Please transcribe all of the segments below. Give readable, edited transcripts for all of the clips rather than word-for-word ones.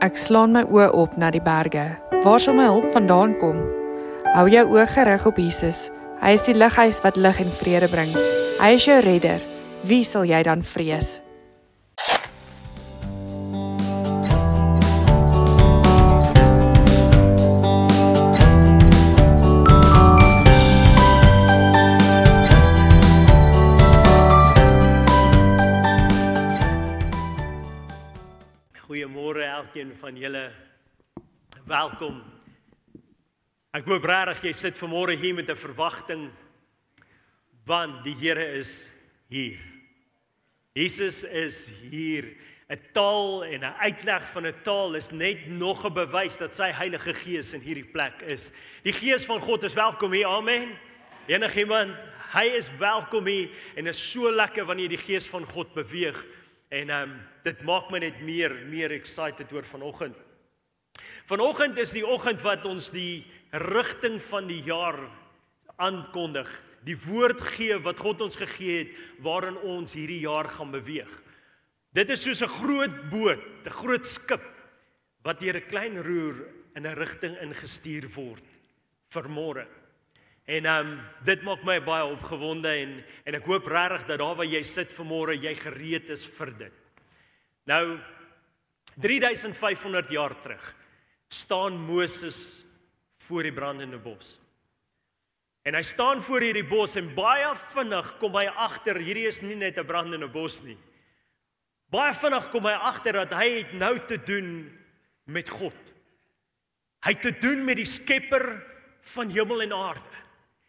Ek slaan my oë op na die berge. Waar sal my hulp vandaan kom? Hou jou oë gerig op Jesus. Hy is die lighuis wat lig en vrede bring. Hy is jou redder. Wie sal jy dan vrees? Goeiemôre elkeen van julle. Welkom. Ek hoop regtig jy sit vanmôre hier met 'n verwagting, want die Here is hier. Jesus is hier. 'n Taal en 'n uitleg van 'n taal is net nog 'n bewys dat sy Heilige Gees in hierdie plek is. Die Gees van God is welkom hier. Amen. Enigiemand, hy is welkom hier en is so lekker wanneer die Gees van God beweeg. En dit maak my net meer excited oor vanoggend. Vanoggend is die oggend wat ons die rigting van die jaar aankondig. Die woord gee wat God ons gegee het waarin ons hierdie jaar gaan beweeg. Dit is soos 'n groot boot, 'n groot skip wat deur 'n klein roer in 'n rigting ingestuur word vir môre. En dit maak my baie opgewonde en ek hoop regtig dat daar waar jy sit vanmôre jy gereed is vir dit. Nou 3500 jaar terug staan Moses voor die brandende bos. En hy staan voor hierdie bos en baie vinnig kom hy agter hierdie is nie net 'n brandende bos nie. Baie vinnig kom hy agter dat hy het nou te doen met God. Hy het te doen met die skepper van hemel en aarde.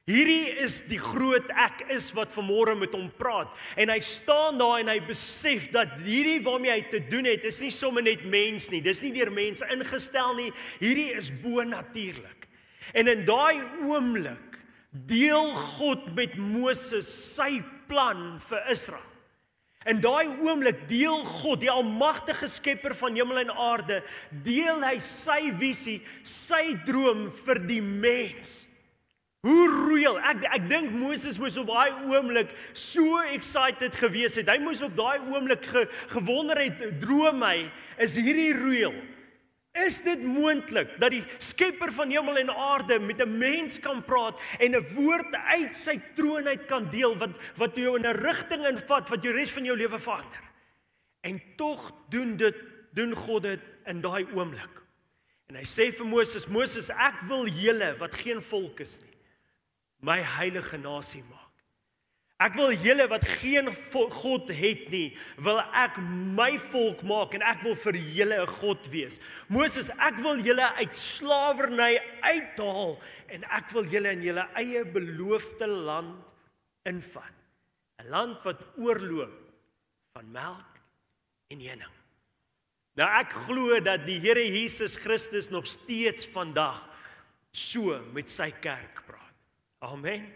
Hierdie is die groot ek is wat vanmôre met hom praat. En hy staan daar en hy besef dat hierdie waarmee hy te doen het, is nie sommer net mens nie. Dis nie deur mense ingestel nie. Hierdie is bo-natuurlik. En in daai oomblik deel God met Moses sy plan vir Israel. In daai oomblik deel God, die almagtige skepper van hemel en aarde, deel hy sy visie, sy droom vir die mens. Hoe real, ek dink Moses moes op daai oomblik so excited gewees het. Hy moes op daai oomblik gewonder het, droom hy, is hierdie real? Is dit moontlik dat die skepper van hemel en aarde met 'n mens kan praat en 'n woord uit sy troon uit kan deel wat jou in 'n rigting invat wat jou res van jou lewe verander? En tog doen God dit in daai oomblik. En hy sê vir Moses, ek wil julle wat geen volk is nie, my heilige nasie maak. Ek wil julle wat geen God het nie, wil ek my volk maak en ek wil vir julle 'n God wees. Moses, ek wil julle uit slawerny uithaal en ek wil julle in julle eie beloofde land invat. 'n Land wat oorloop van melk en honing. Nou ek glo dat die Here Jesus Christus nog steeds vandag so met sy kerk praat. Amen.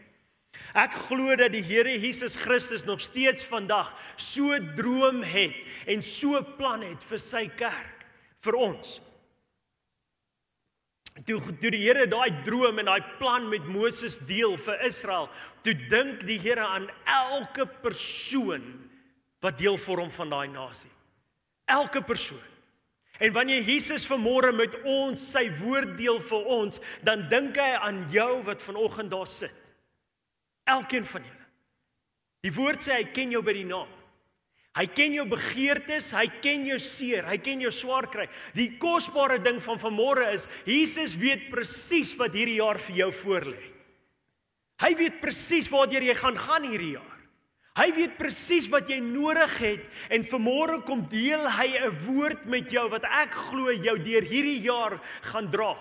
Ek glo dat die Here Jesus Christus nog steeds vandag so droom het en so plan het vir sy kerk, vir ons. Toe die Here daai droom en daai plan met Moses deel vir Israel, toe dink die Here aan elke persoon wat deel vorm van daai nasie. Elke persoon. En wanneer Jesus vanmôre met ons sy woord deel vir ons, dan dink hy aan jou wat vanoggend daar sit. Elkeen van julle. Die woord sê hy ken jou by die naam. Hy ken jou begeertes, hy ken jou seer, hy ken jou swaar kry. Die kosbare ding van vanmôre is, Jesus weet presies wat hierdie jaar vir jou voorlê. Hy weet presies waartoe jy gaan hierdie jaar. Hy weet presies wat jy nodig het en vanmôre kom deel hy 'n woord met jou wat ek glo jou deur hierdie jaar gaan dra.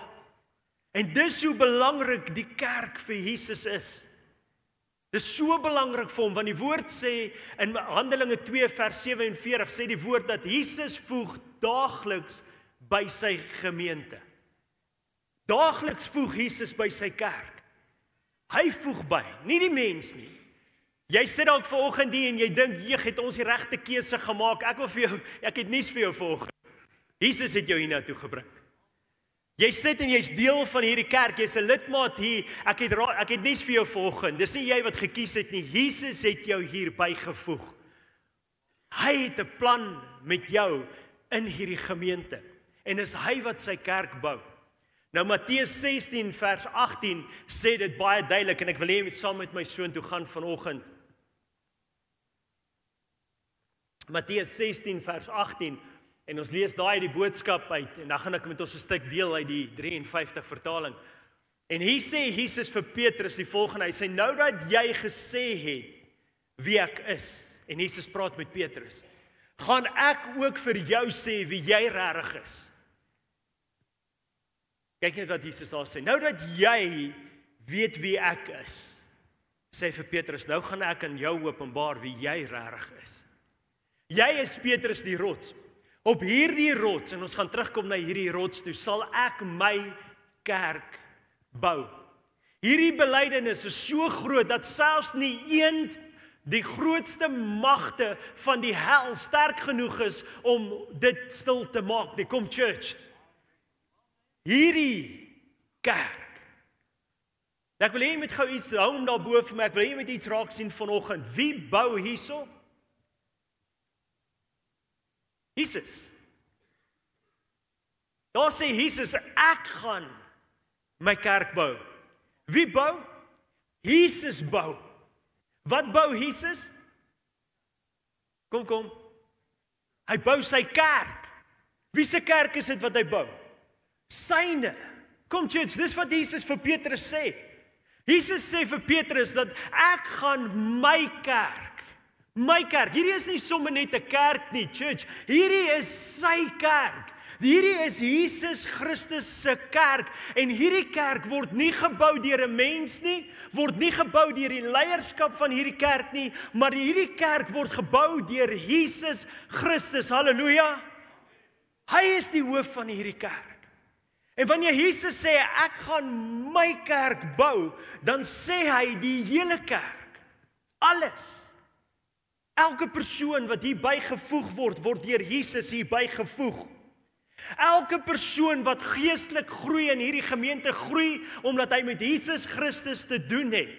En dis hoe belangrik die kerk vir Jesus is. Dis so belangrik vir hom, want die woord sê in Handelinge 2 vers 47 sê die woord dat Jesus voeg daagliks by sy gemeente. Daagliks voeg Jesus by sy kerk. Hy voeg by, nie die mens nie. Jy sit dalk vanoggend hier en jy dink, "Jeg het ons die regte keuse gemaak. Ek het nuus vir jou vanoggend. Jesus het jou hiernatoe gebring. Jy sit en jy's deel van hierdie kerk, jy's 'n lidmaat hier. Ek het nuus vir jou vanoggend. Dis nie jy wat gekies het nie. Jesus het jou hier bygevoeg. Hy het 'n plan met jou in hierdie gemeente. En is hy wat sy kerk bou. Nou Matteus 16 vers 18 sê dit baie duidelik en ek wil hê jy moet saam met my soontoe gaan vanoggend. Matteus 16 vers 18 en ons lees daai die boodskap uit en dan gaan ek met ons 'n stuk deel uit die 53 vertaling. En hier sê Jesus vir Petrus die volgende, hy sê nou dat jy gesê het wie ek is en Jesus praat met Petrus, gaan ek ook vir jou sê wie jy regtig is. Kyk net wat Jesus daar sê, nou dat jy weet wie ek is, sê vir Petrus, nou gaan ek aan jou openbaar wie jy regtig is. Jy is Petrus die rots. Op hierdie rots, en ons gaan terugkom na hierdie rots toe, sal ek my kerk bou. Hierdie belydenis is so groot dat selfs nie eens die grootste magte van die hel sterk genoeg is om dit stil te maak. Nee, kom church. Hierdie kerk. Ek wil hê jy moet gou iets hou om daarbo vir my. Ek wil hê jy moet iets raak sien vanoggend. Wie bou hierso? Jesus. Daar sê Jesus, ek gaan my kerk bou. Wie bou? Jesus bou. Wat bou Jesus? Kom. Hy bou sy kerk. Wie se kerk is dit wat hy bou? Syne. Kom church, dis wat Jesus vir Petrus sê. Jesus sê vir Petrus dat ek gaan my kerk, hierdie is nie sommer net 'n kerk nie, church, hierdie is sy kerk. Hierdie is Jesus Christus se kerk en hierdie kerk word nie gebou deur 'n mens nie, word nie gebou deur die leierskap van hierdie kerk nie, maar hierdie kerk word gebou deur Jesus Christus. Halleluja. Hy is die hoof van hierdie kerk. En wanneer Jesus sê ek gaan my kerk bou, dan sê hy die hele kerk. Alles. Elke persoon wat hier bygevoeg word deur Jesus hier bygevoeg. Elke persoon wat geestelik groei in hierdie gemeente groei omdat hy met Jesus Christus te doen het.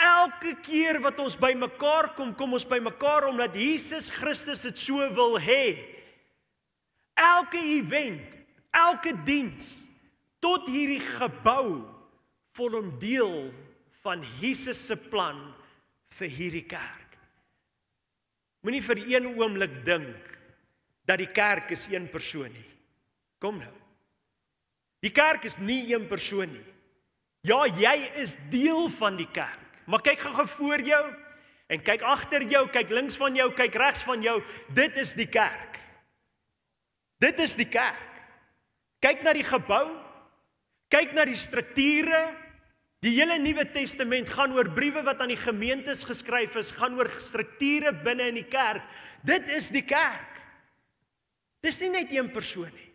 Elke keer wat ons by mekaar kom ons by mekaar omdat Jesus Christus dit so wil hê. Elke event, elke diens tot hierdie gebou vorm deel van Jesus se plan vir hierdie kerk. Moenie vir een oomblik dink dat die kerk is een persoon nie. Kom nou. Die kerk is nie een persoon nie. Ja, jy is deel van die kerk. Maar kyk gou voor jou en kyk agter jou, kyk links van jou, kyk regs van jou. Dit is die kerk. Dit is die kerk. Kyk na die gebou. Kyk na die strukture. Die hele Nuwe Testament gaan oor briewe wat aan die gemeentes geskryf is, gaan oor strukture binne in die kerk. Dit is die kerk. Dis nie net een persoon nie.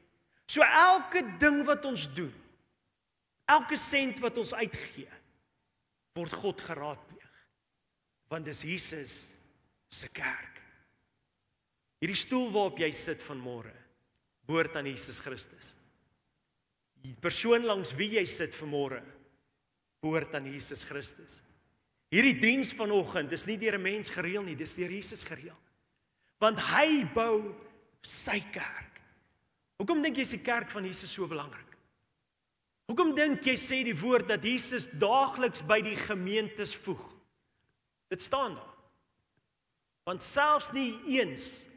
So elke ding wat ons doen, elke sent wat ons uitgee, word God geraadpleeg. Want dis Jesus se kerk. Hierdie stoel waarop jy sit vanmôre, behoort aan Jesus Christus. Die persoon langs wie jy sit vanmôre, behoort aan Jesus Christus. Hierdie diens vanoggend is nie deur 'n mens gereël nie, dis deur Jesus gereël. Want hy bou sy kerk. Hoekom dink jy is die kerk van Jesus so belangrik? Hoekom dink jy sê die woord dat Jesus daagliks by die gemeentes voeg? Dit staan daar. Want selfs nie eens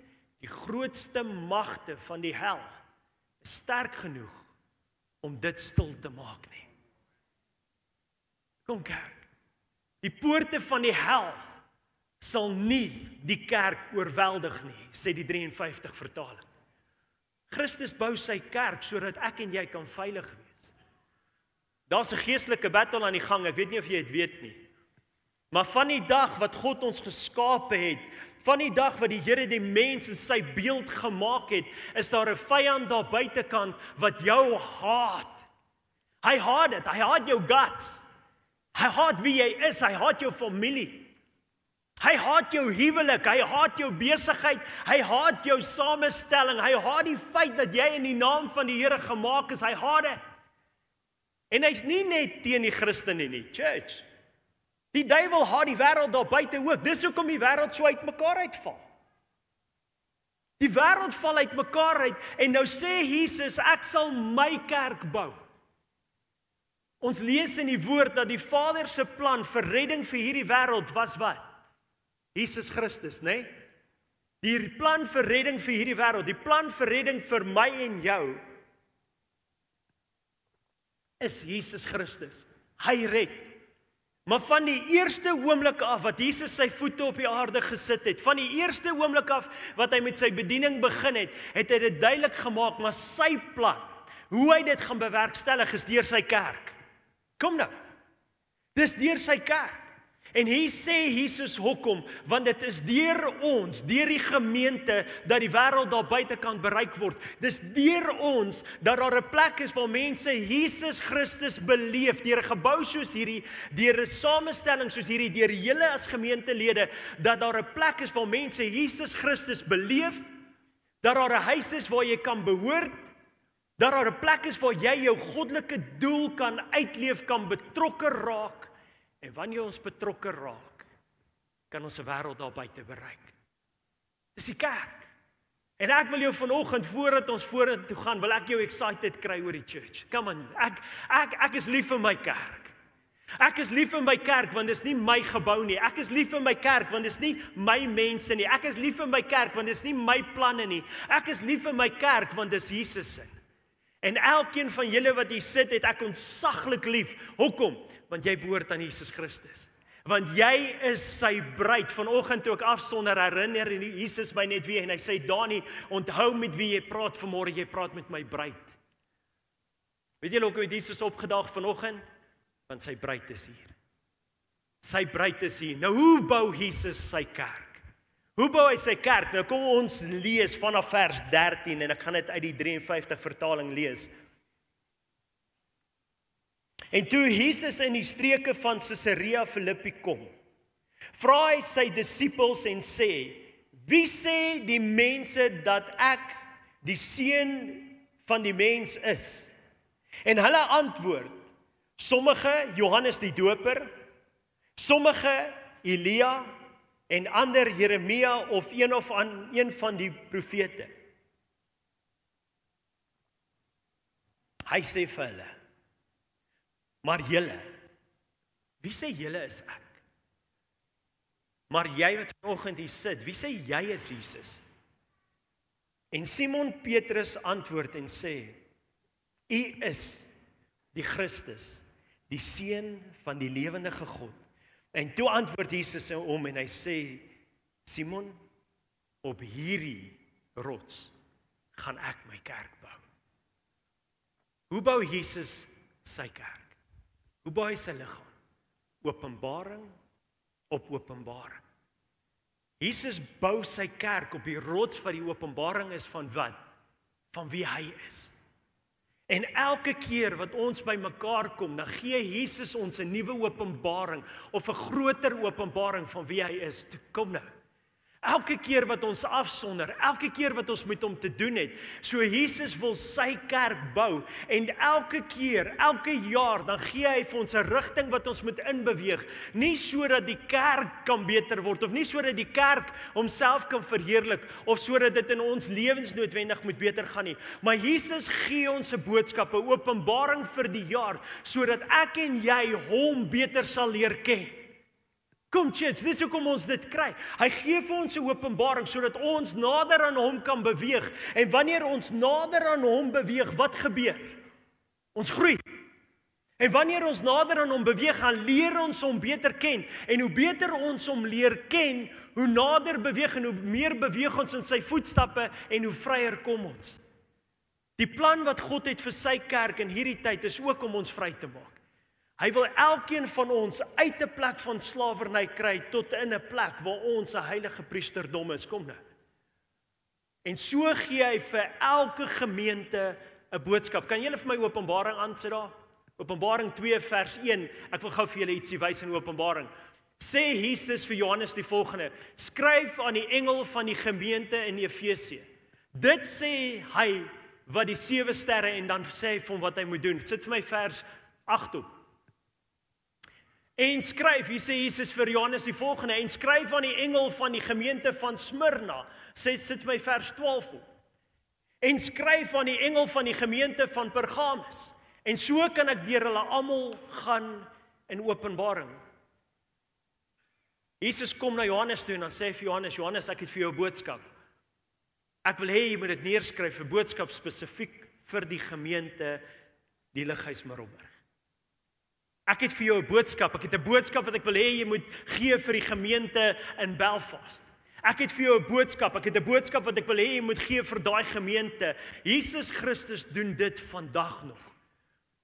die grootste magte van die hel is sterk genoeg om dit stil te maak nie. Kom kerk. Die poorte van die hel sal nie die kerk oorweldig nie, sê die 53 vertaling. Christus bou sy kerk sodat ek en jy kan veilig wees. Daar's 'n geestelike battle aan die gang, ek weet nie of jy dit weet nie. Maar van die dag wat God ons geskape het, van die dag wat die Here die mens in sy beeld gemaak het, is daar 'n vyand daar buitekant wat jou haat. Hy haat dit, hy haat jou guts. Hy haat wie jy is, hy haat jou familie. Hy haat jou huwelik, hy haat jou besigheid, hy haat jou samestelling, hy haat die feit dat jy in die naam van die Here gemaak is, hy haat dit. En hy's nie net teen die Christene nie, church. Die duiwel haat die wêreld daar buite ook, dis hoekom die wêreld so uitmekaar uitval. Die wêreld val uitmekaar uit en nou sê Jesus, ek sal my kerk bou. Ons lees in die woord dat die Vader se plan vir redding vir hierdie wêreld was wat? Jesus Christus, né? Die plan vir redding vir hierdie wêreld, die plan vir redding vir my en jou is Jesus Christus. Hy red. Maar van die eerste oomblik af wat Jesus sy voete op die aarde gesit het, van die eerste oomblik af wat hy met sy bediening begin het, het hy dit duidelik gemaak, maar sy plan, hoe hy dit gaan bewerkstellig is deur sy kerk. Kom nou, dis deur sy kerk. En hier sê Jesus hoekom, want dit is deur ons, deur die gemeente, dat die wêreld daar buite kan bereik word. Dis deur ons, dat daar 'n plek is waar mense Jesus Christus beleef, deur 'n gebou soos hierdie, deur 'n samestelling soos hierdie, deur julle as gemeentelede, dat daar 'n plek is waar mense Jesus Christus beleef, dat daar 'n huis is waar jy kan behoort, dat daar 'n plek is waar jy jou goddelike doel kan uitleef, kan betrokke raak. En wanneer ons betrokke raak, kan ons 'n wêreld daar buite bereik. Dis die kerk. En ek wil jou vanoggend, voordat ons vorentoe gaan, wil ek jou excited kry oor die church. Come on, ek is lief vir my kerk. Ek is lief vir my kerk, want dis nie my gebou nie. Ek is lief vir my kerk, want dis nie my mense nie. Ek is lief vir my kerk, want dis nie my planne nie. Ek is lief vir my kerk, want dis Jesus se. En elkeen van julle wat hier sit, het ek ontsaglik lief. Hoekom? Want jy behoort aan Jesus Christus. Want jy is sy bruid. Vanoggend toe ek afsonder herinner Jesus my net weer en hy sê, Dani, onthou met wie jy praat vanmôre, jy praat met my bruid. Weet julle hoekom het Jesus opgedaag vanoggend? Want sy bruid is hier. Sy bruid is hier. Nou hoe bou Jesus sy kerk? Hoe bou hy sy kerk? Nou kom ons lees vanaf vers 13 en ek gaan dit uit die 53 vertaling lees. En toe Jesus in die streke van Caesarea Philippi kom, vra hy sy disippels en sê, wie sê die mense dat ek die seun van die mens is? En hulle antwoord, sommige Johannes die Doper, sommige Elia en ander Jeremia of een van die profete. Hy sê vir hulle, maar julle, wie sê julle is ek? Maar jy wat vanoggend hier sit, wie sê jy is Jesus? En Simon Petrus antwoord en sê, U is die Christus, die Seun van die lewendige God. En toe antwoord Jesus hom en hy sê, Simon, op hierdie rots gaan ek my kerk bou. Hoe bou Jesus sy kerk? Hoe bou hy sy liggaam? Openbaring op openbaring. Jesus bou sy kerk op die rots wat die openbaring is van wat? Van wie hy is. En elke keer wat ons by mekaar kom, dan gee Jesus ons 'n nuwe openbaring of 'n groter openbaring van wie hy is. Kom nou. Elke keer wat ons afsonder, elke keer wat ons met hom te doen het, so Jesus wil sy kerk bou, en elke keer, elke jaar, dan gee hy vir ons 'n rigting wat ons moet inbeweeg, nie sodat die kerk kan beter word, of nie sodat die kerk homself kan verheerlik, of sodat dit in ons lewens noodwendig moet beter gaan nie, maar Jesus gee ons 'n boodskap, 'n openbaring vir die jaar, sodat ek en jy hom beter sal leer ken. Kom church, dis hoekom ons dit kry. Hy gee vir ons 'n openbaring sodat ons nader aan hom kan beweeg. En wanneer ons nader aan hom beweeg, wat gebeur? Ons groei. En wanneer ons nader aan hom beweeg, gaan leer ons hom beter ken. En hoe beter ons hom leer ken, hoe nader beweeg en hoe meer beweeg ons in sy voetstappe en hoe vryer kom ons. Die plan wat God het vir sy kerk in hierdie tyd is ook om ons vry te maak. Hy wil elkeen van ons uit 'n plek van slawerny kry tot in 'n plek waar ons 'n heilige priesterdom is. Kom nou. En so gee hy vir elke gemeente 'n boodskap. Kan julle vir my Openbaring aansit daar? Openbaring 2 vers 1. Ek wil gou vir julle ietsie wys in Openbaring. Sê Jesus vir Johannes die volgende: skryf aan die engel van die gemeente in Efesië. Dit sê hy wat die 7 sterre, en dan sê hy vir hom wat hy moet doen. Sit vir my vers 8 op. En skryf, hier sê Jesus vir Johannes die volgende, en skryf aan die engel van die gemeente van Smyrna. Sit my vers 12 op. En skryf aan die engel van die gemeente van Pergamus. En so kan ek deur hulle almal gaan in Openbaring. Jesus kom na Johannes toe en dan sê vir Johannes, ek het vir jou 'n boodskap. Ek wil hê jy moet dit neerskryf, 'n boodskap spesifiek vir die gemeente, die Lighuis Middelburg. Ek het vir jou 'n boodskap, ek het 'n boodskap wat ek wil hê jy moet gee vir die gemeente in Belfast. Ek het vir jou 'n boodskap, ek het 'n boodskap wat ek wil hê jy moet gee vir daai gemeente. Jesus Christus doen dit vandag nog.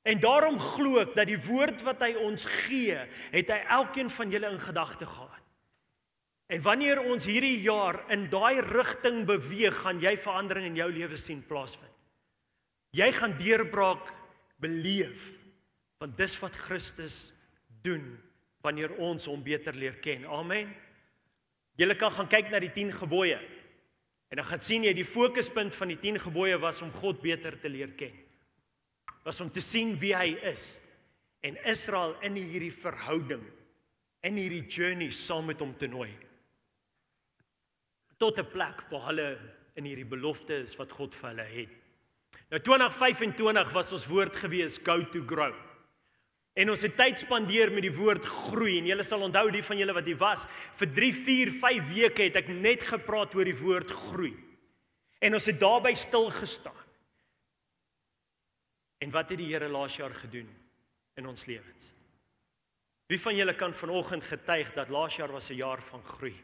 En daarom glo ek dat die woord wat hy ons gee, het hy elkeen van julle in gedagte gehad. En wanneer ons hierdie jaar in daai rigting beweeg, gaan jy verandering in jou lewe sien plaasvind. Jy gaan deurbraak beleef, want dis wat Christus doen wanneer ons hom beter leer ken. Amen. Julle kan gaan kyk na die 10 gebooie. En dan gaan sien jy die fokuspunt van die 10 gebooie was om God beter te leer ken. Was om te sien wie hy is. En Israel in hierdie verhouding, in hierdie journey saam met hom te nooi. Tot 'n plek waar hulle in hierdie belofte is wat God vir hulle het. Nou 2025 was ons woord gewees, go to grow. En ons het tyd spandeer met die woord groei. En julle sal onthou, die van julle wat hier was, vir 3, 4, 5 weke het ek net gepraat oor die woord groei. En ons het daarby stil gestaan. En wat het die Here laas jaar gedoen in ons lewens? Wie van julle kan vanoggend getuig dat laas jaar was 'n jaar van groei?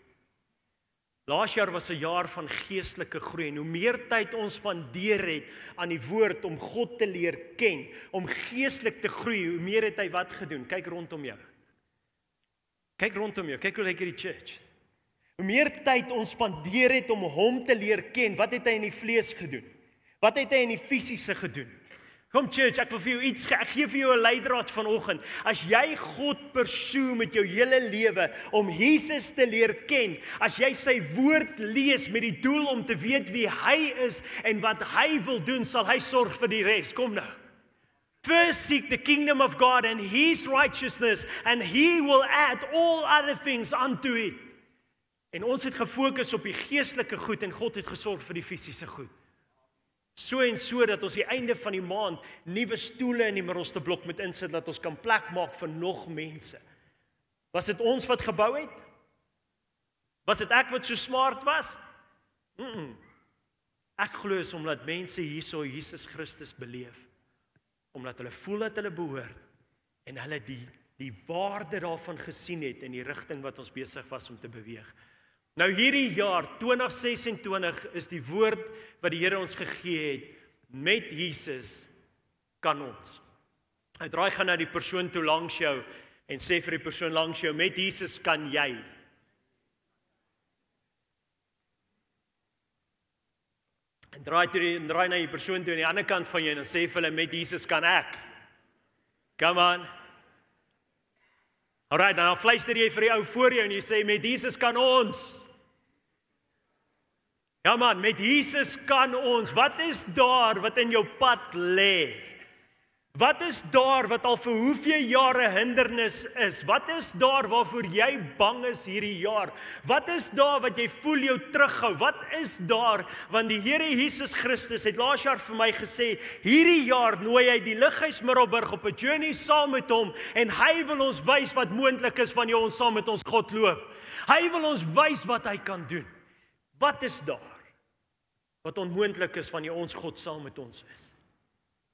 Laas jaar was 'n jaar van geestelike groei en hoe meer tyd ons spandeer het aan die woord om God te leer ken, om geestelik te groei, hoe meer het hy wat gedoen? Kyk rondom jou. Kyk rondom jou, kyk hoe lyk hierdie church. Hoe meer tyd ons spandeer het om hom te leer ken, wat het hy in die vlees gedoen? Wat het hy in die fisiese gedoen? Kom church, ek wil vir jou iets gee. Ek gee vir jou 'n leidraad vanoggend. As jy God pursue met jou hele lewe om Jesus te leer ken, as jy sy woord lees met die doel om te weet wie hy is en wat hy wil doen, sal hy sorg vir die res. Kom nou. First seek the kingdom of God and his righteousness and he will add all other things unto it. En ons het gefokus op die geestelike goed en God het gesorg vir die fisiese goed. So en so dat ons die einde van die maand nuwe stoele in die middelste blok moet insit, dat ons kan plek maak vir nog mense. Was dit ons wat gebou het? Was dit ek wat so smart was? Ek glo is omdat mense hierso Jesus Christus beleef. Omdat hulle voel dat hulle behoort en hulle die waarde daarvan gesien het in die rigting wat ons besig was om te beweeg. Nou hierdie jaar 2026 is die woord wat die Here ons gegee het, met Jesus kan ons. Hy draai gaan na die persoon toe langs jou en sê vir die persoon langs jou, met Jesus kan jy. En draai na die persoon toe aan die ander kant van jou en dan sê vir hulle, met Jesus kan ek. Come on. Alright, dan fluister jy vir die ou voor jou en jy sê, met Jesus kan ons. Ja man, met Jesus kan ons. Wat is daar wat in jou pad lê? Wat is daar wat al vir hoeveel jare hindernis is? Wat is daar waarvoor jy bang is hierdie jaar? Wat is daar wat jy voel jou terughou? Wat is daar? Want die Here Jesus Christus het laas jaar vir my gesê, hierdie jaar nooi hy die Lighuis Middelburg op 'n journey saam met hom en hy wil ons wys wat moontlik is wanneer ons saam met ons God loop. Hy wil ons wys wat hy kan doen. Wat is daar wat onmoontlik is wanneer ons God saam met ons is?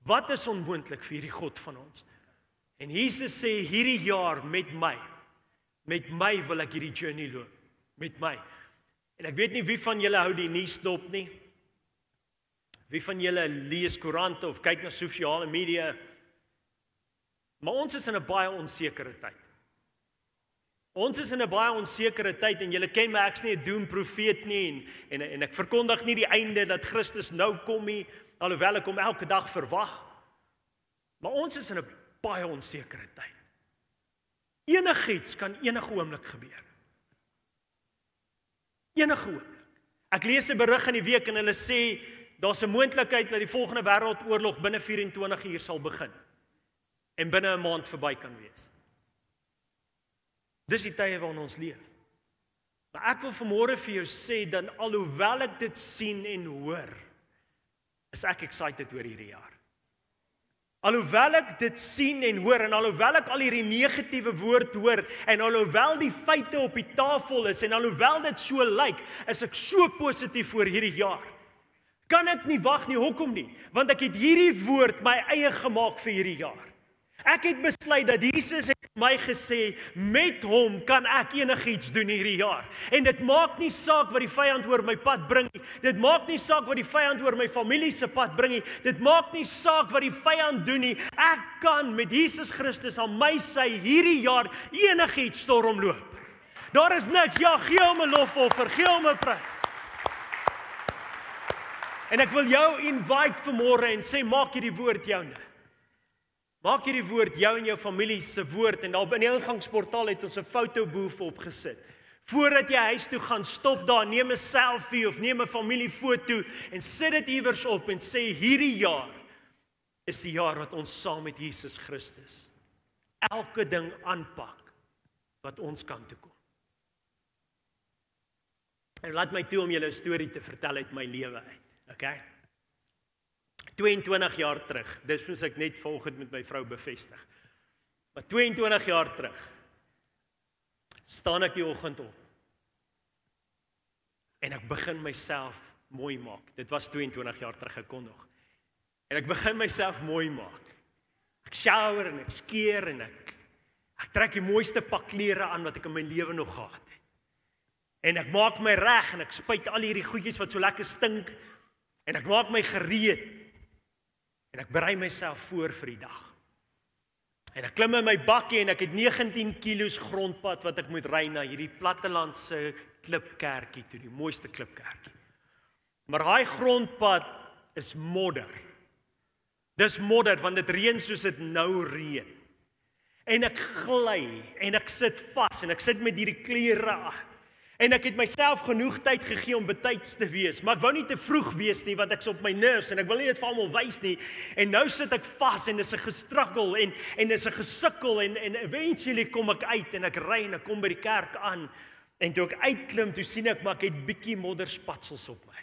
Wat is onmoontlik vir hierdie God van ons? En Jesus sê, hierdie jaar met my wil ek hierdie journey loop, met my. En ek weet nie wie van julle hou die nuus dop nie. Wie van julle lees koerante of kyk na sosiale media. Maar ons is in 'n baie onsekere tyd. Ons is in 'n baie onsekere tyd en julle ken my, ek's nie 'n doemprofeet nie en ek verkondig nie die einde dat Christus nou kom nie, alhoewel ek hom elke dag verwag. Maar ons is in 'n baie onsekere tyd. Enigiets kan enige oomblik gebeur. Enige oomblik. Ek lees 'n berig in die week en hulle sê daar's 'n moontlikheid dat die volgende wêreldoorlog binne 24 uur sal begin en binne 'n maand verby kan wees. Dis die tye waarin ons leef. Maar ek wil vanmôre vir jou sê, dan alhoewel ek dit sien en hoor, is ek excited oor hierdie jaar. Alhoewel ek dit sien en hoor, en alhoewel ek al hierdie negatiewe woord hoor, en alhoewel die feite op die tafel is, en alhoewel dit so lyk, is ek so positief oor hierdie jaar. Kan ek nie wag nie, hoekom nie? Want ek het hierdie woord my eie gemaak vir hierdie jaar. Ek het besluit dat Jesus het my gesê, met hom kan ek enigiets doen hierdie jaar. En dit maak nie saak wat die vyand oor my pad bring nie. Dit maak nie saak wat die vyand oor my familie se pad bring nie. Dit maak nie saak wat die vyand doen nie. Ek kan met Jesus Christus aan my sy hierdie jaar enigiets stormloop. Daar is niks, ja, gee hom 'n lofoffer, gee hom 'n prys. En ek wil jou invite vanmôre en sê, maak hierdie woord joune. Maak hierdie woord jou en jou familie se woord, en daar in die ingangsportaal het ons 'n fotoboef opgesit. Voordat jy huis toe gaan, stop daar, neem 'n selfie of neem 'n familiefoto en sit dit iewers op en sê, hierdie jaar is die jaar wat ons saam met Jesus Christus elke ding aanpak wat ons kant toe kom. En laat my toe om julle 'n storie te vertel uit my lewe uit, okay? 22 jaar terug, dis moes ek net vanoggend met my vrou bevestig. Maar 22 jaar terug, staan ek die oggend op. En ek begin myself mooi maak. Dit was 22 jaar terug, ek kon nog. En ek begin myself mooi maak. Ek shower en ek skeer en ek trek die mooiste pak klere aan wat ek in my lewe nog gehad het. En ek maak my reg en ek spuit al hierdie goedjies wat so lekker stink. En ek maak my gereed. En ek berei myself voor vir die dag. En ek klim in my bakkie en ek het 19 kilos grondpad wat ek moet ry na hierdie plattelandse klipkerkie toe, die mooiste klipkerkie. Maar daai grondpad is modder. Dis modder want dit reën soos dit nou reën. En ek gly en ek sit vas en ek sit met hierdie klere aan. En ek het myself genoeg tyd gegee om betyds te wees, maar ek wou nie te vroeg wees nie, want ek's op my nerves en ek wil nie dit vir almal wys nie. En nou sit ek vas en dis 'n gestruggle en dis 'n gesukkel en eventually kom ek uit en ek ry en ek kom by die kerk aan. En toe ek uitklim, toe sien ek maar ek het bietjie modderspatsels op my.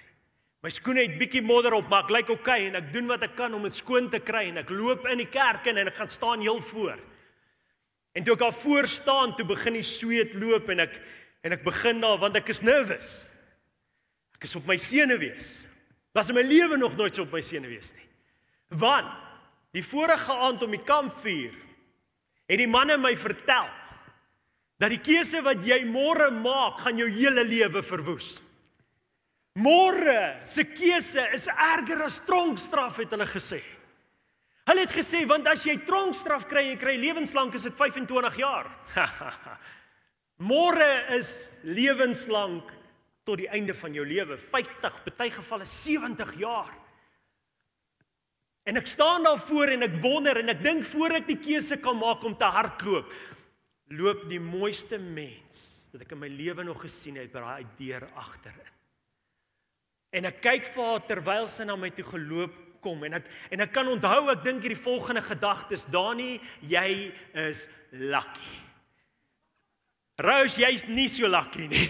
My skoene het bietjie modder op, maar ek lyk okay en ek doen wat ek kan om dit skoon te kry en ek loop in die kerk in en ek gaan staan heel voor. En toe ek al voor staan, toe begin die sweet loop en ek begin daar, want ek is nervous. Ek is op my senuwees. Was in my lewe nog nooit so op my senuwees nie. Want, die vorige aand om die kampvuur, het die manne my vertel, dat die keuse wat jy môre maak, gaan jou hele lewe verwoes. Môre se keuse is erger as tronkstraf, het hulle gesê. Hulle het gesê, want as jy tronkstraf kry, jy kry lewenslank, is dit 25 jaar. Môre is lewenslank tot die einde van jou lewe, 50, party gevalle 70 jaar. En ek staan daar voor en ek wonder en ek dink voor ek die keuse kan maak om te hardloop, loop die mooiste mens wat ek in my lewe nog gesien het by daai deur agterin. En ek kyk vir haar terwyl sy na my toe geloop kom en ek kan onthou, ek dink hierdie volgende gedagtes, Dani, jy is lucky. Rose, jy is nie so lucky nie.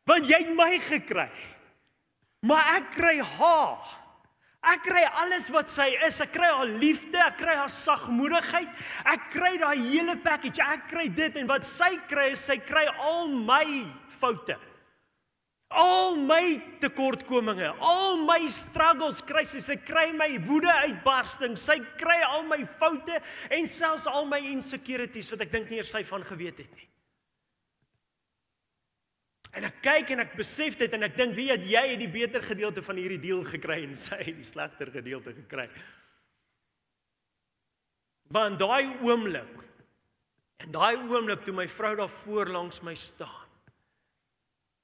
Want jy het my gekry. Maar ek kry haar. Ek kry alles wat sy is. Ek kry haar liefde, ek kry haar sagmoedigheid. Ek kry daai hele package. Ek kry dit en wat sy kry is sy kry al my foute. Al my tekortkominge, al my struggles kry sy kry my woede uitbarsting, sy kry al my foute en selfs al my insecurities wat ek dink nie eers sy van geweet het nie. En ek kyk en ek besef dit en ek dink, wie het jy die beter gedeelte van hierdie deel gekry en sy die slegter gedeelte gekry. Maar in daai oomblik toe my vrou daar voor langs my staan,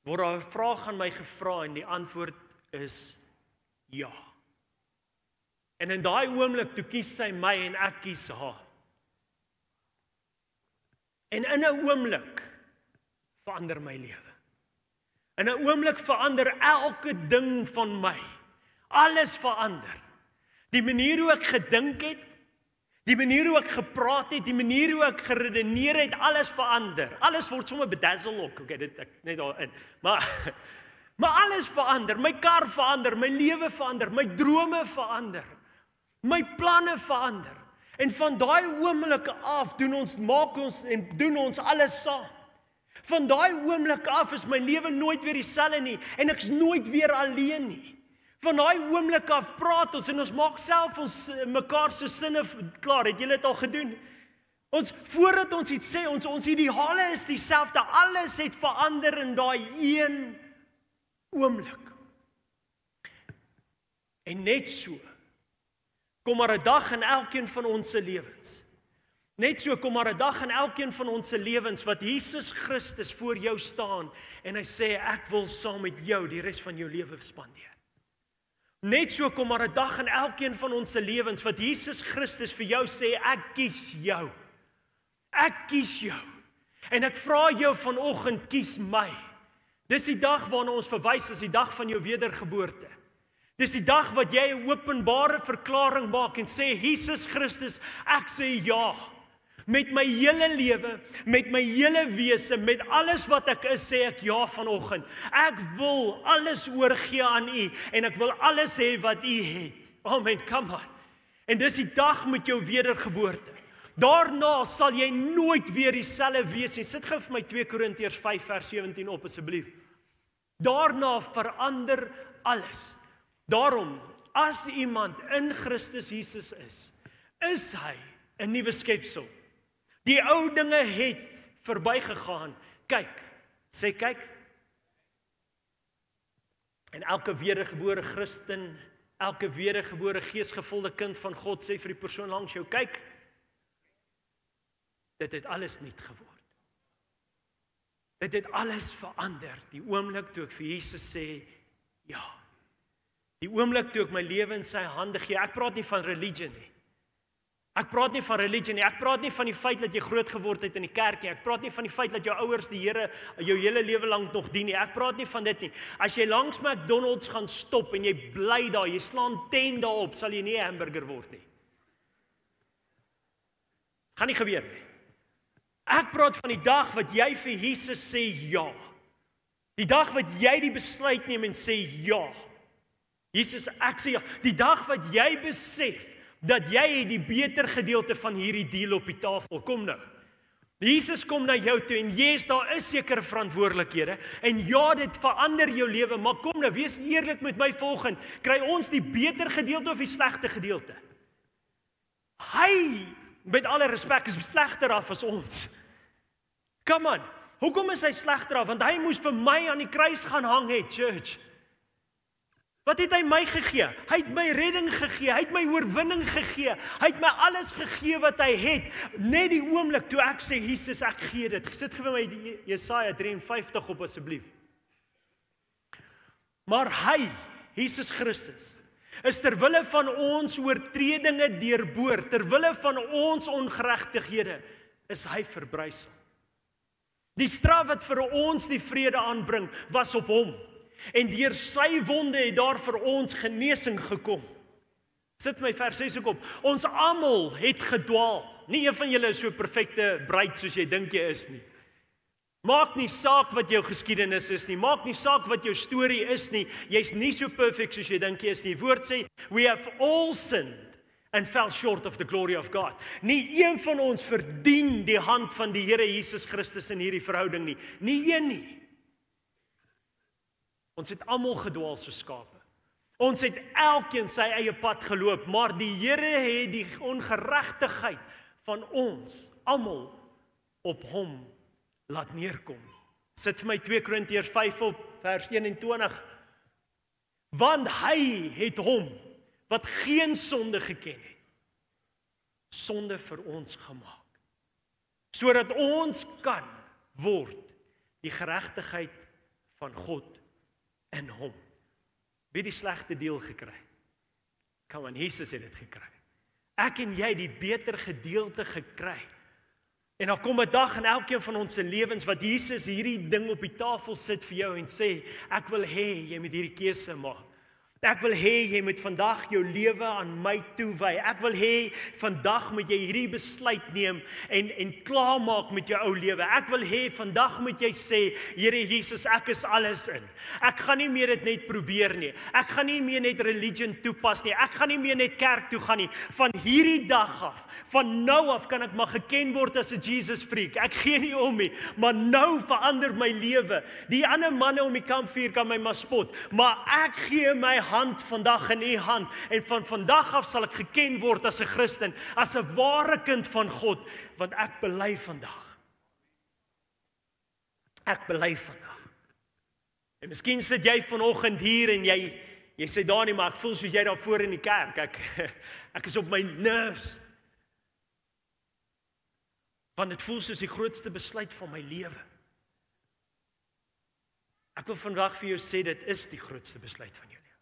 word daar 'n vraag aan my gevra en die antwoord is ja. En in daai oomblik toe kies sy my en ek kies haar. En in 'n oomblik verander my lewe. In 'n oomblik verander elke ding van my. Alles verander. Die manier hoe ek gedink het, Die manier hoe ek gepraat het, die manier hoe ek geredeneer het, alles verander. Alles word sommer bedazzle ook. Okay, dit ek net daarin. Maar alles verander. My kar verander, my lewe verander, my drome verander. My planne verander. En van daai oomblik af doen ons alles saam. Van daai oomblik af is my lewe nooit weer dieselfde nie en ek's nooit weer alleen nie. Van daai oomblik af praat ons en ons maak self ons mekaar se sinne klaar. Het julle dit al gedoen? Voordat ons iets sê, ons ideale is dieselfde. Alles het verander in daai een oomblik. En net so kom maar 'n dag in elkeen van ons se lewens. Net so kom maar 'n dag in elkeen van ons se lewens wat Jesus Christus voor jou staan en hy sê ek wil saam met jou die res van jou lewe spandeer. Net so kom maar 'n dag in elkeen van ons se lewens wat Jesus Christus vir jou sê ek kies jou. Ek kies jou. En ek vra jou vanoggend kies my. Dis die dag waarna ons verwys as die dag van jou wedergeboorte. Dis die dag wat jy 'n openbare verklaring maak en sê Jesus Christus, ek sê ja. Met my hele lewe, met my hele wese, met alles wat ek is, sê ek ja vanoggend. Ek wil alles oorgee aan U en ek wil alles hê wat U het. Amen, come on. En dis die dag met jou wedergeboorte. Daarna sal jy nooit weer dieselfde wees nie. Sit gou vir my 2 Korintiërs 5 vers 17 op asseblief. Daarna verander alles. Daarom, as iemand in Christus Jesus is hy 'n nuwe skepsel. Die ou dinge het verbygegaan. Kyk, sê kyk. En elke wedergebore Christen, elke wedergebore geesgevulde kind van God sê vir die persoon langs jou, kyk, dit het alles nuut geword. Dit het alles verander. Die oomblik toe ek vir Jesus sê, ja. Die oomblik toe ek my lewe in sy hande gee. Ek praat nie van religie nie. Ek praat nie van religie nie. Ek praat nie van die feit dat jy groot geword het in die kerk nie. Ek praat nie van die feit dat jou ouers die Here jou hele lewe lank nog dien nie. Ek praat nie van dit nie. As jy langs McDonald's gaan stop en jy bly daar, jy slaan 10 daarop, sal jy nie 'n hamburger word nie. Gaan nie gebeur nie. Ek praat van die dag wat jy vir Jesus sê ja. Die dag wat jy die besluit neem en sê ja. Jesus, ek sê ja. Die dag wat jy besef dat jy die beter gedeelte van hierdie deal op die tafel. Kom nou. Jesus kom na jou toe en yes, daar is sekere verantwoordelikhede en ja, dit verander jou lewe, maar kom nou, wees eerlik met my volgende. Kry ons die beter gedeelte of die slegte gedeelte? Hy, met alle respek, is slegter af as ons. Come on. Hoekom is hy slegter af? Want hy moes vir my aan die kruis gaan hang het, church. Wat het hy my gegee? Hy het my redding gegee, hy het my oorwinning gegee, hy het my alles gegee wat hy het. Net die oomblik toe ek sê, Jesus, ek gee dit. Sit vir my Jesaja 53 op asseblief. Maar hy, Jesus Christus, is terwille van ons oortredinge deurboor, terwille van ons ongeregtighede, is hy verbrysel. Die straf wat vir ons die vrede aanbring, was op hom. En deur sy wonde het daar vir ons genesing gekom. Sit my vers 6 ook op. Ons almal het gedwaal. Nie een van julle is so perfekte bruid soos jy dink jy is nie. Maak nie saak wat jou geskiedenis is nie. Maak nie saak wat jou storie is nie. Jy's nie so perfek soos jy dink jy is nie. Die woord sê, we have all sinned and fell short of the glory of God. Nie een van ons verdien die hand van die Here Jesus Christus in hierdie verhouding nie. Nie een nie. Ons het almal gedwaal soos skape. Ons het elkeen sy eie pad geloop, maar die Here het die ongeregtigheid van ons almal op hom laat neerkom. Sit vir my 2 Korintiërs 5 op vers 21. Want hy het hom wat geen sonde geken het, sonde vir ons gemaak, sodat ons kan word die geregtigheid van God in hom. Wie die slegte deel gekry? Come on, Jesus het dit gekry. Ek en jy die beter gedeelte gekry. En dan kom 'n dag in elkeen van ons se lewens wat Jesus hierdie ding op die tafel sit vir jou en sê, ek wil hê jy moet hierdie keuse maak. Ek wil hê jy moet vandag jou lewe aan my toewy. Ek wil hê vandag moet jy hierdie besluit neem en klaarmaak met jou ou lewe. Ek wil hê vandag moet jy sê, Here Jesus, ek is alles in. Ek gaan nie meer dit net probeer nie. Ek gaan nie meer net religion toepas nie. Ek gaan nie meer net kerk toe gaan nie. Van hierdie dag af, van nou af kan ek maar geken word as 'n Jesus freak. Ek gee nie om nie, maar nou verander my lewe. Die ander manne om die kampvuur kan my maar spot, maar ek gee my hand vandag in u hand en van vandag af sal ek geken word as 'n Christen, as 'n ware kind van God, want ek bely vandag. Ek bely vandag. En miskien sit jy vanoggend hier en jy sê Dani, maar ek voel soos jy daar voor in die kerk. Ek is op my nerves. Want dit voel soos die grootste besluit van my lewe. Ek wil vandag vir jou sê, dit is die grootste besluit van jou lewe.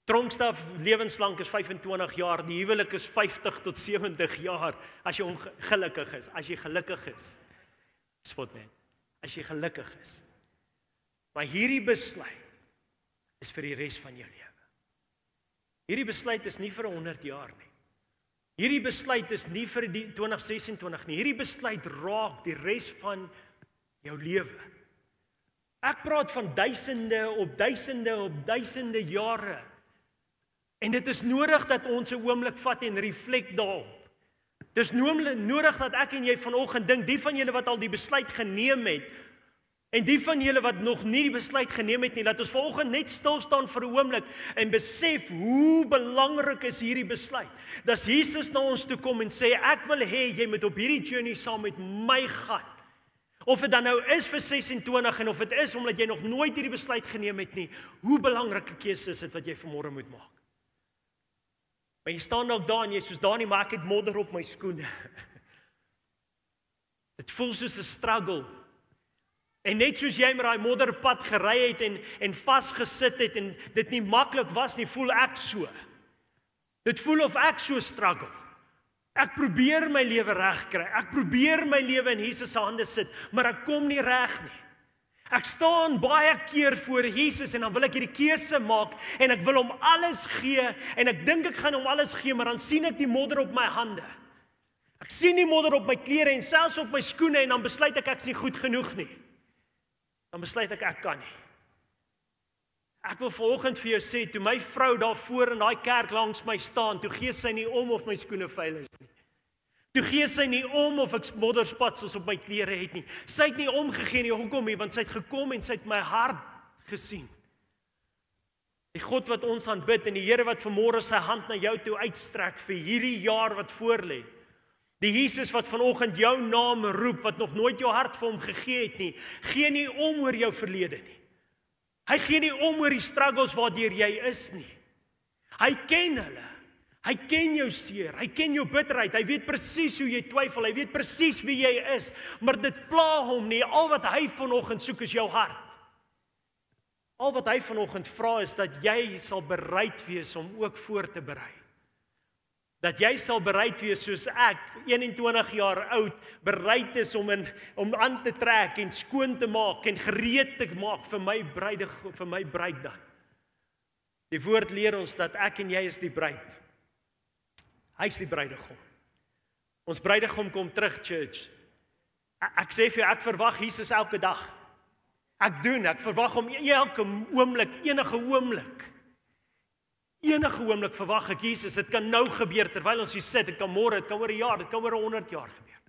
Tronkstraf lewenslank is 25 jaar, die huwelik is 50 tot 70 jaar, as jy ongelukkig is, as jy gelukkig is. Spot net, as jy gelukkig is. Maar hierdie besluit is vir die res van jou lewe. Hierdie besluit is nie vir 100 jaar nie. Hierdie besluit is nie vir die 2026 nie. Hierdie besluit raak die res van jou lewe. Ek praat van duisende op duisende op duisende jare. En dit is nodig dat ons 'n oomblik vat en reflek daarop. Dis nodig dat ek en jy vanoggend dink, die van julle wat al die besluit geneem het, en die van julle wat nog nie die besluit geneem het nie, laat ons vanoggend net stil staan vir 'n oomblik en besef hoe belangrik is hierdie besluit. Dat Jesus na ons toe kom en sê, ek wil hê jy moet op hierdie journey saam met my gaan. Of dit dan nou is vir 26 en of dit is omdat jy nog nooit hierdie besluit geneem het nie, hoe belangrike keuse is dit wat jy vanmôre moet maak. Maar jy staan ook daar en jy soos Dani, maar ek het modder op my skoene. Dit voel soos 'n struggle. En net soos jy met daai modderpad gery het en vasgesit het en dit nie maklik was nie, voel ek so. Dit voel of ek so struggle. Ek probeer my lewe regkry. Ek probeer my lewe in Jesus se hande sit, maar ek kom nie reg nie. Ek staan baie keer voor Jesus en dan wil ek hierdie keuse maak en ek wil hom alles gee en ek dink ek gaan hom alles gee, maar dan sien ek die modder op my hande. Ek sien die modder op my klere en selfs op my skoene en dan besluit ek is nie goed genoeg nie. Dan besluit ek kan nie. Ek wil vanoggend vir jou sê, toe my vrou daar voor in daai kerk langs my staan, toe gee sy nie om of my skoene vuil is nie. Toe gee sy nie om of ek modderspatsels op my klere het nie. Sy het nie omgegee nie, hoekom nie? Want sy het gekom en sy het my hart gesien. Die God wat ons aanbid en die Here wat vanmôre sy hand na jou toe uitstrek vir hierdie jaar wat voorlê. Die Jesus wat vanoggend jou naam roep, wat nog nooit jou hart vir hom gegee het nie, gee nie om oor jou verlede nie. Hy gee nie om oor die struggles waardeur jy is nie. Hy ken hulle. Hy ken jou seer, hy ken jou bitterheid, hy weet presies hoe jy twyfel, hy weet presies wie jy is, maar dit pla hom nie. Al wat hy vanoggend soek is jou hart. Al wat hy vanoggend vra is dat jy sal bereid wees om ook voor te berei. Dat jy sal bereid wees soos ek, 21 jaar oud, bereid is om aan te trek en skoon te maak en gereed te maak vir my bruiddag. Die woord leer ons dat ek en jy is die bruid. Hy is die bruidegom. Ons bruidegom kom terug, church. Ek sê vir jou, ek verwag Jesus elke dag. Ek verwag hom elke oomblik, enige oomblik verwag ek Jesus. Dit kan nou gebeur terwyl ons hier sit, dit kan môre, dit kan oor 'n jaar, dit kan oor 100 jaar gebeur.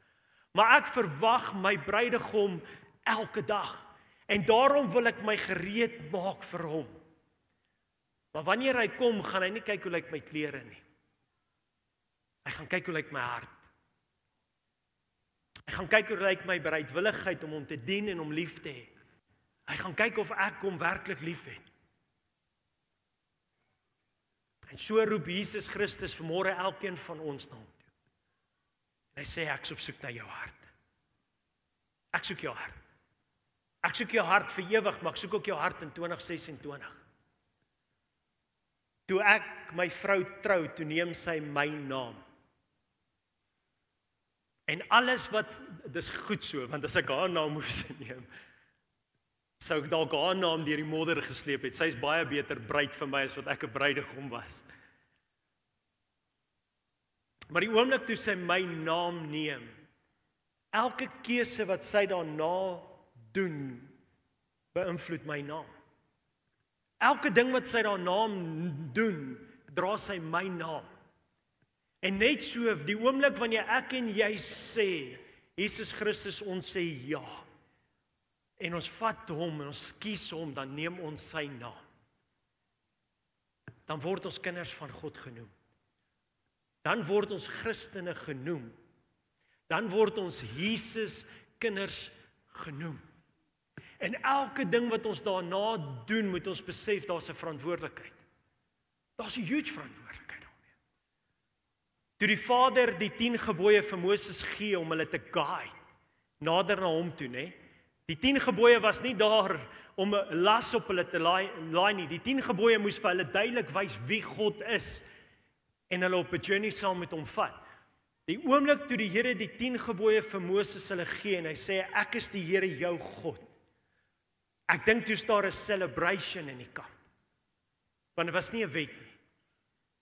Maar ek verwag my bruidegom elke dag. En daarom wil ek my gereed maak vir hom. Maar wanneer hy kom, gaan hy nie kyk hoe lyk my klere nie. Hy gaan kyk hoe lyk my hart. Hy gaan kyk hoe lyk my bereidwilligheid om hom te dien en om lief te hê. Hy gaan kyk of ek hom werklik liefhet. En so roep Jesus Christus vanmôre elkeen van ons na hom toe. En hy sê ek is op soek na jou hart. Ek soek jou hart. Ek soek jou hart vir ewig, maar ek soek ook jou hart in 2026. Toe ek my vrou trou, toe neem sy my naam. En alles wat, dis goed so, want as ek haar naam moes neem, sou ek dalk haar naam deur die modder gesleep het. Sy is baie beter bruid vir my as wat ek 'n bruidegom was. Maar die oomblik toe sy my naam neem, elke keuse wat sy daarna doen, beïnvloed my naam. Elke ding wat sy daarna doen, dra sy my naam. En net so, die oomblik wanneer ek en jy sê, Jesus Christus, ons sê ja, en ons vat hom en ons kies hom, dan neem ons sy naam. Dan word ons kinders van God genoem. Dan word ons Christene genoem. Dan word ons Jesus kinders genoem. En elke ding wat ons daarna doen, moet ons besef, daar's 'n verantwoordelikheid. Daar's 'n huge verantwoordelikheid daarmee. Toe die Vader die 10 gebooie vir Moses gee om hulle te guide, nader na hom toe, né? Die 10 gebooie was nie daar om 'n las op hulle te laai nie. Die 10 gebooie moes vir hulle duidelik wys wie God is en hulle op 'n journey saam met hom vat. Die oomblik toe die Here die 10 gebooie vir Moses hulle gee en hy sê, ek is die Here jou God. Ek dink toe is daar 'n celebration in die kamp. Want dit was nie 'n wet nie.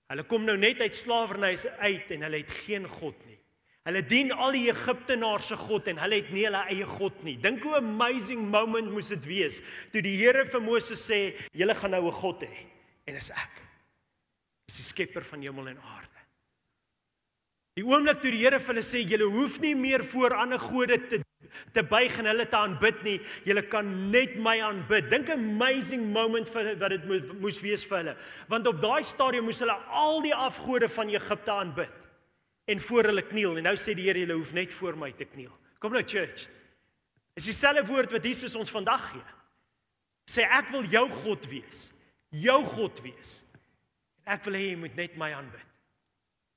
Hulle kom nou net uit slawerny uit en hulle het geen God nie. Hulle dien al die Egiptenaars se God en hulle het nie hulle eie God nie. Dink hoe amazing moment moes dit wees toe die Here vir Moses sê, julle gaan nou 'n God hê en dis ek. Dis die skepper van hemel en aarde. Die oomblik toe die Here vir hulle sê, julle hoef nie meer voor ander gode te buig en hulle te aanbid nie, julle kan net my aanbid. Dink 'n amazing moment wat dit moes wees vir hulle. Want op daai stadium moes hulle al die afgode van Egipte aanbid en voor hulle kniel. En nou sê die Here, julle hoef net voor my te kniel. Kom nou church. Is dieselfde woord wat Jesus ons vandag gee. Sê ek wil jou God wees. Jou God wees. En ek wil hê jy moet net my aanbid.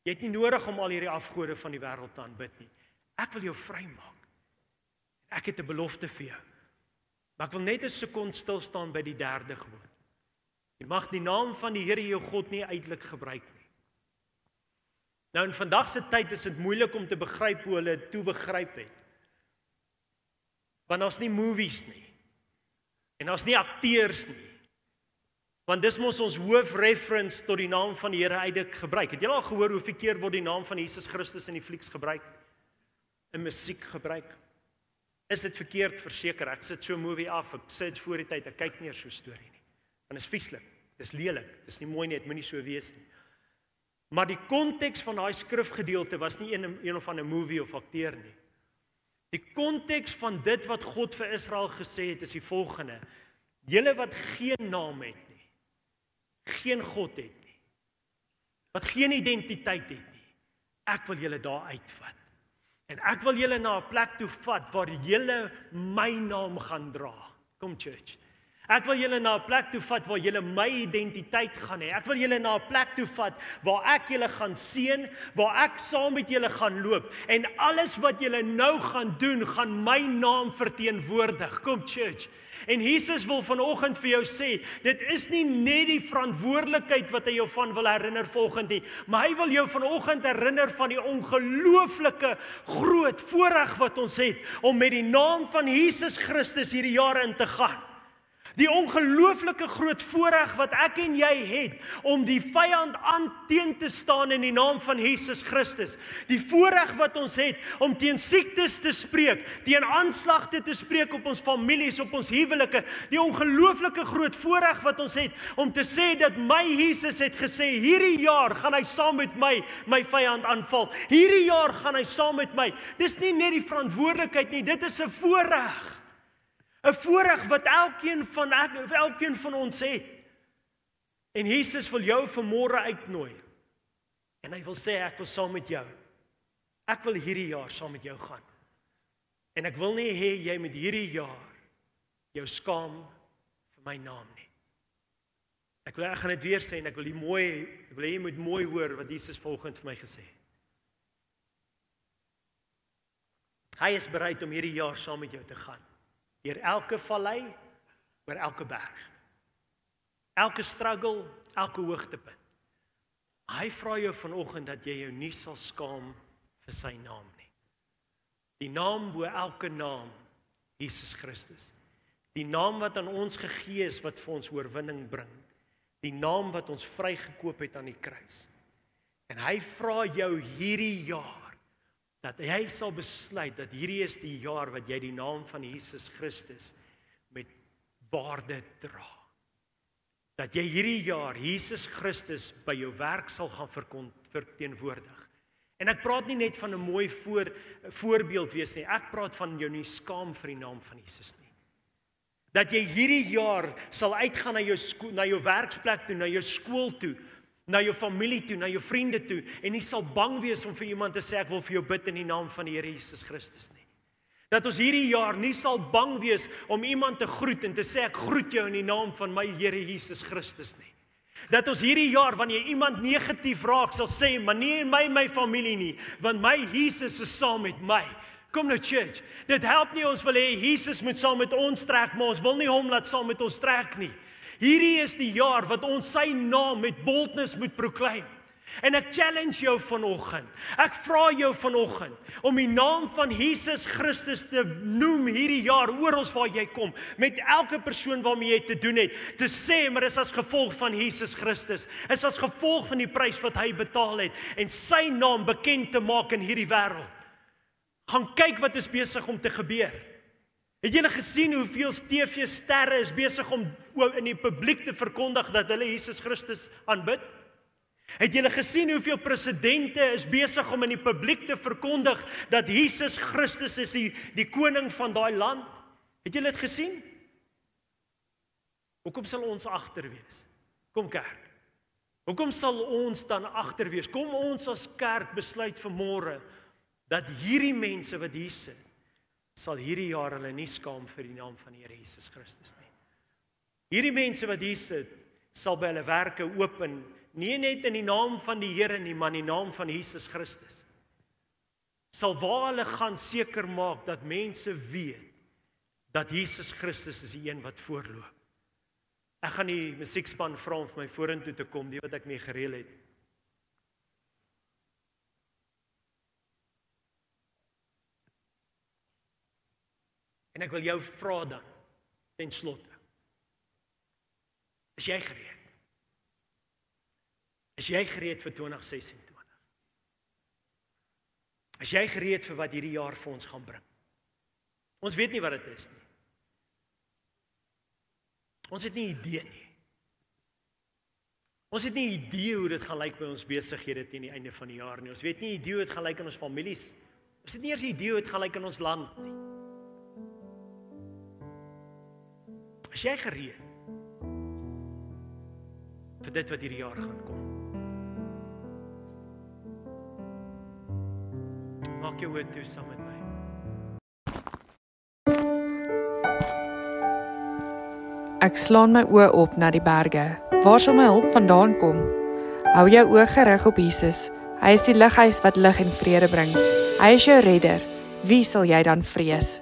Jy het nie nodig om al hierdie afgode van die wêreld te aanbid nie. Ek wil jou vrymaak. Ek het 'n belofte vir jou. Maar ek wil net 'n sekond stil staan by die 3de gebod. Jy mag die naam van die Here jou God nie uitelik gebruik nie. Nou in vandag se tyd is dit moeilik om te begryp hoe hulle dit toe begryp het. Want daar's nie movies nie. En daar's nie akteurs nie. Want dis mos ons hoofreference tot die naam van die Here uitelik gebruik. Het julle al gehoor hoeveel keer word die naam van Jesus Christus in die flieks gebruik? In musiek gebruik? Is dit verkeerd? Verseker, ek sit so 'n movie af, ek sit voor die tyd, ek kyk nie eers so 'n storie nie. Want dit is vieslik, dit is lelik, dit is nie mooi nie, dit moenie so wees nie. Maar die konteks van daai skrifgedeelte was nie een of ander movie of akteur nie. Die konteks van dit wat God vir Israel gesê het is die volgende: julle wat geen naam het nie, geen God het nie, wat geen identiteit het nie, ek wil julle daar uitvat. En ek wil julle na 'n plek toe vat waar julle my naam gaan dra. Kom church. Ek wil julle na 'n plek toe vat waar julle my identiteit gaan hê. Ek wil julle na 'n plek toe vat waar ek julle gaan seën, waar ek saam met julle gaan loop. En alles wat julle nou gaan doen, gaan my naam verteenwoordig. Kom church. En Jesus wil vanoggend vir jou sê, dit is nie net die verantwoordelikheid wat hy jou van wil herinner volgende nie, maar hy wil jou vanoggend herinner van die ongelooflike groot voorreg wat ons het om met die naam van Jesus Christus hierdie jaar in te gaan. Die ongelooflike groot voorreg wat ek en jy het om die vyand aan teen te staan in die naam van Jesus Christus. Die voorreg wat ons het om teen siektes te spreek, teen aanslagte te spreek op ons families, op ons huwelike. Die ongelooflike groot voorreg wat ons het om te sê dat my Jesus het gesê, hierdie jaar gaan hy saam met my vyand aanval. Hierdie jaar gaan hy saam met my. Dis nie net die verantwoordelikheid nie, dit is 'n voorreg. 'n voorreg wat elkeen van ons het. En Jesus wil jou vanmôre uitnooi. En hy wil sê, ek wil saam met jou. Ek wil hierdie jaar saam met jou gaan. En ek wil nie hê jy moet hierdie jaar jou skaam vir my naam nie. Ek gaan dit weer sê en ek wil jy moet mooi hoor wat Jesus volgens vir my gesê het. Hy is bereid om hierdie jaar saam met jou te gaan. Deur elke vallei, oor elke berg. Elke struggle, elke hoogtepunt. Hy vra jou vanoggend dat jy jou nie sal skaam vir sy naam nie. Die naam bo elke naam, Jesus Christus. Die naam wat aan ons gegee is, wat vir ons oorwinning bring. Die naam wat ons vrygekoop het aan die kruis. En hy vra jou hierdie jaar, dat jy sal besluit, dat hierdie is die jaar wat jy die naam van Jesus Christus met waarde dra. Dat jy hierdie jaar Jesus Christus by jou werk sal gaan verteenwoordig. En ek praat nie net van 'n mooi voorbeeld wees nie, ek praat van jou nie skaam vir die naam van Jesus nie. Dat jy hierdie jaar sal uitgaan na jou werksplek toe, na jou skool toe, na jou familie toe, na jou vriende toe, en nie sal bang wees om vir iemand te sê, ek wil vir jou bid in die naam van die Here Jesus Christus nie. Dat ons hierdie jaar nie sal bang wees om iemand te groet en te sê, ek groet jou in die naam van my Here Jesus Christus nie. Dat ons hierdie jaar, wanneer iemand negatief raak, sal sê, maar nie in my familie nie, want my Jesus is saam met my. Kom nou church, dit help nie ons wil hê Jesus moet saam met ons trek, maar ons wil nie hom laat saam met ons trek nie. Hierdie is die jaar wat ons sy naam met boldness moet proclaim. En ek challenge jou vanoggend, ek vra jou vanoggend, om die naam van Jesus Christus te noem hierdie jaar, oral waar jy kom, met elke persoon waarmee jy te doen het, te sê, maar is as gevolg van Jesus Christus, is as gevolg van die prys wat hy betaal het, en sy naam bekend te maak in hierdie wêreld. Gaan kyk wat is besig om te gebeur. Het julle gesien hoeveel TV-sterre is besig om in die publiek te verkondig dat hulle Jesus Christus aanbid? Het julle gesien hoeveel presidente is besig om in die publiek te verkondig dat Jesus Christus is die koning van daai land? Het julle dit gesien? Hoekom sal ons agter wees? Kom kerk. Hoekom sal ons dan agter wees? Kom ons as kerk besluit vanmôre dat hierdie mense wat hier sit, sal hierdie jaar hulle nie skaam vir die naam van die Here Jesus Christus nie. Hierdie mense wat hier sit, sal by hulle werke open, nie net in die naam van die Here nie, maar in die naam van Jesus Christus. Sal waar hulle gaan seker maak dat mense weet dat Jesus Christus is die een wat voorloop. Ek gaan die musiekspan vra om vir my vorentoe te kom, die wat ek mee gereël het. En ek wil jou vra dan, ten slotte, is jy gereed? Is jy gereed vir 2026? Is jy gereed vir wat hierdie jaar vir ons gaan bring? Ons weet nie wat dit is nie. Ons het nie idee nie. Ons het nie idee hoe dit gaan lyk by ons besighede teen die einde van die jaar nie. Ons weet nie idee hoe dit gaan lyk in ons families. Ons het nie eers idee hoe dit gaan lyk in ons land nie. Is jy gereed vir dit wat hierdie jaar gaan kom? Maak jou oë toe saam met my. Ek slaan my oë op na die berge. Waar sal my hulp vandaan kom? Hou jou oë gerig op Jesus. Hy is die lighuis wat lig en vrede bring. Hy is jou redder. Wie sal jy dan vrees?